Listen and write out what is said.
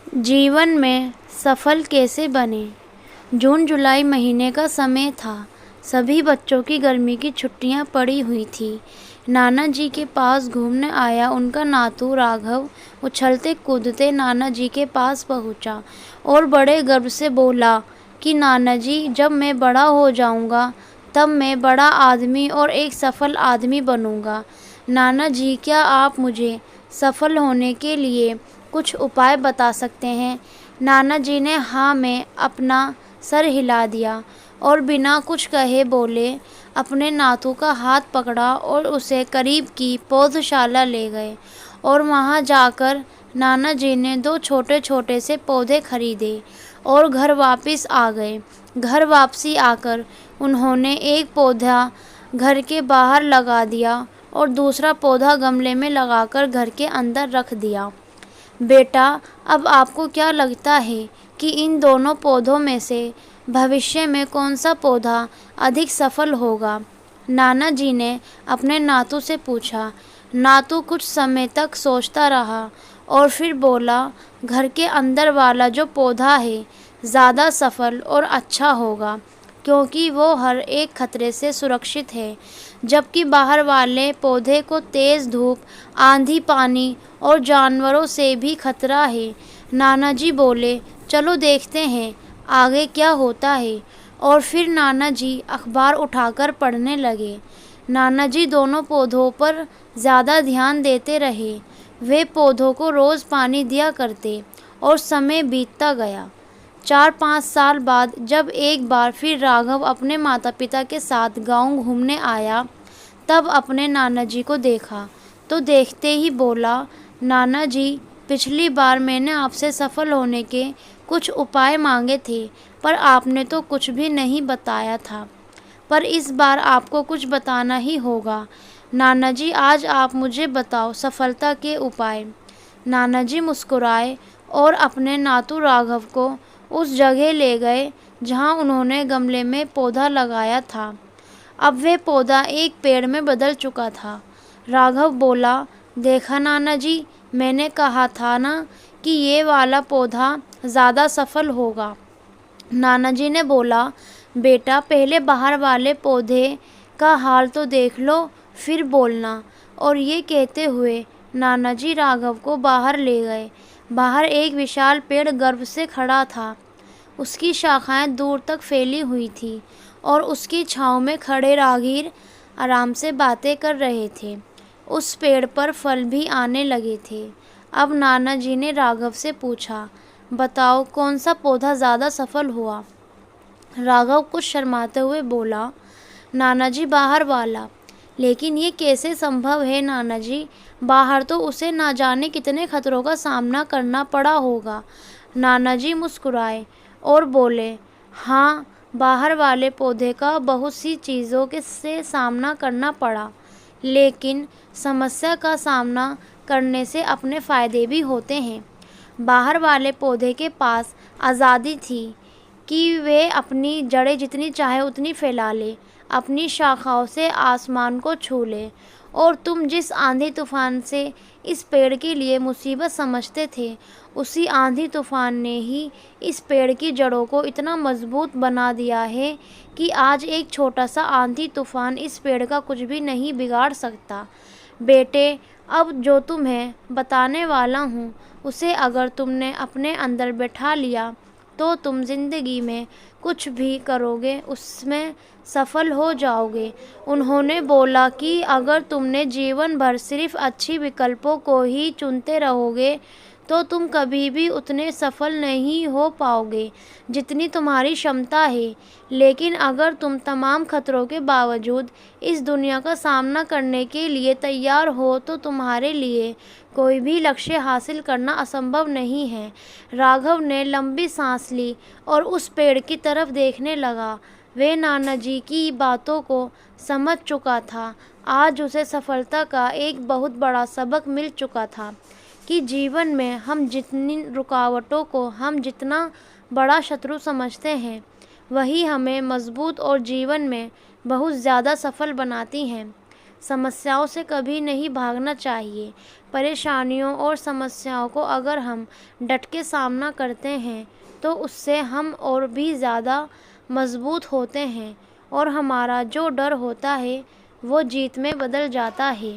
जीवन में सफल कैसे बने। जून जुलाई महीने का समय था। सभी बच्चों की गर्मी की छुट्टियां पड़ी हुई थी। नाना जी के पास घूमने आया उनका नातू राघव उछलते कूदते नाना जी के पास पहुंचा और बड़े गर्व से बोला कि नाना जी, जब मैं बड़ा हो जाऊंगा तब मैं बड़ा आदमी और एक सफल आदमी बनूंगा। नाना जी, क्या आप मुझे सफल होने के लिए कुछ उपाय बता सकते हैं। नाना जी ने हाँ में अपना सर हिला दिया और बिना कुछ कहे बोले अपने नातू का हाथ पकड़ा और उसे करीब की पौधशाला ले गए और वहाँ जाकर नाना जी ने दो छोटे छोटे से पौधे खरीदे और घर वापस आ गए। घर वापसी आकर उन्होंने एक पौधा घर के बाहर लगा दिया और दूसरा पौधा गमले में लगाकर घर के अंदर रख दिया। बेटा, अब आपको क्या लगता है कि इन दोनों पौधों में से भविष्य में कौन सा पौधा अधिक सफल होगा। नाना जी ने अपने नातू से पूछा। नातू कुछ समय तक सोचता रहा और फिर बोला, घर के अंदर वाला जो पौधा है ज़्यादा सफल और अच्छा होगा, क्योंकि वो हर एक खतरे से सुरक्षित है, जबकि बाहर वाले पौधे को तेज़ धूप, आंधी, पानी और जानवरों से भी खतरा है। नाना जी बोले, चलो देखते हैं आगे क्या होता है। और फिर नाना जी अखबार उठाकर पढ़ने लगे। नाना जी दोनों पौधों पर ज़्यादा ध्यान देते रहे। वे पौधों को रोज़ पानी दिया करते और समय बीतता गया। 4-5 साल बाद जब एक बार फिर राघव अपने माता पिता के साथ गांव घूमने आया, तब अपने नाना जी को देखा तो देखते ही बोला, नाना जी, पिछली बार मैंने आपसे सफल होने के कुछ उपाय मांगे थे, पर आपने तो कुछ भी नहीं बताया था। पर इस बार आपको कुछ बताना ही होगा। नाना जी, आज आप मुझे बताओ सफलता के उपाय। नाना जी मुस्कुराए और अपने नातू राघव को उस जगह ले गए जहां उन्होंने गमले में पौधा लगाया था। अब वह पौधा एक पेड़ में बदल चुका था। राघव बोला, देखा नाना जी, मैंने कहा था ना कि ये वाला पौधा ज़्यादा सफल होगा। नाना जी ने बोला, बेटा, पहले बाहर वाले पौधे का हाल तो देख लो, फिर बोलना। और ये कहते हुए नाना जी राघव को बाहर ले गए। बाहर एक विशाल पेड़ गर्व से खड़ा था। उसकी शाखाएं दूर तक फैली हुई थी और उसकी छांव में खड़े राहगीर आराम से बातें कर रहे थे। उस पेड़ पर फल भी आने लगे थे। अब नाना जी ने राघव से पूछा, बताओ कौन सा पौधा ज़्यादा सफल हुआ। राघव कुछ शर्माते हुए बोला, नाना जी, बाहर वाला। लेकिन ये कैसे संभव है नाना जी, बाहर तो उसे ना जाने कितने खतरों का सामना करना पड़ा होगा। नाना जी मुस्कुराए और बोले, हाँ, बाहर वाले पौधे का बहुत सी चीज़ों के से सामना करना पड़ा, लेकिन समस्या का सामना करने से अपने फ़ायदे भी होते हैं। बाहर वाले पौधे के पास आज़ादी थी कि वे अपनी जड़ें जितनी चाहे उतनी फैला ले, अपनी शाखाओं से आसमान को छू ले। और तुम जिस आंधी तूफान से इस पेड़ के लिए मुसीबत समझते थे, उसी आंधी तूफान ने ही इस पेड़ की जड़ों को इतना मजबूत बना दिया है कि आज एक छोटा सा आंधी तूफान इस पेड़ का कुछ भी नहीं बिगाड़ सकता। बेटे, अब जो तुम्हें बताने वाला हूँ उसे अगर तुमने अपने अंदर बैठा लिया तो तुम जिंदगी में कुछ भी करोगे उसमें सफल हो जाओगे। उन्होंने बोला कि अगर तुमने जीवन भर सिर्फ अच्छी विकल्पों को ही चुनते रहोगे तो तुम कभी भी उतने सफल नहीं हो पाओगे जितनी तुम्हारी क्षमता है। लेकिन अगर तुम तमाम खतरों के बावजूद इस दुनिया का सामना करने के लिए तैयार हो तो तुम्हारे लिए कोई भी लक्ष्य हासिल करना असंभव नहीं है। राघव ने लंबी सांस ली और उस पेड़ की तरफ देखने लगा। वे नाना जी की बातों को समझ चुका था। आज उसे सफलता का एक बहुत बड़ा सबक मिल चुका था कि जीवन में हम जितनी रुकावटों को हम जितना बड़ा शत्रु समझते हैं, वही हमें मजबूत और जीवन में बहुत ज़्यादा सफल बनाती हैं। समस्याओं से कभी नहीं भागना चाहिए। परेशानियों और समस्याओं को अगर हम डट के सामना करते हैं तो उससे हम और भी ज़्यादा मजबूत होते हैं और हमारा जो डर होता है वो जीत में बदल जाता है।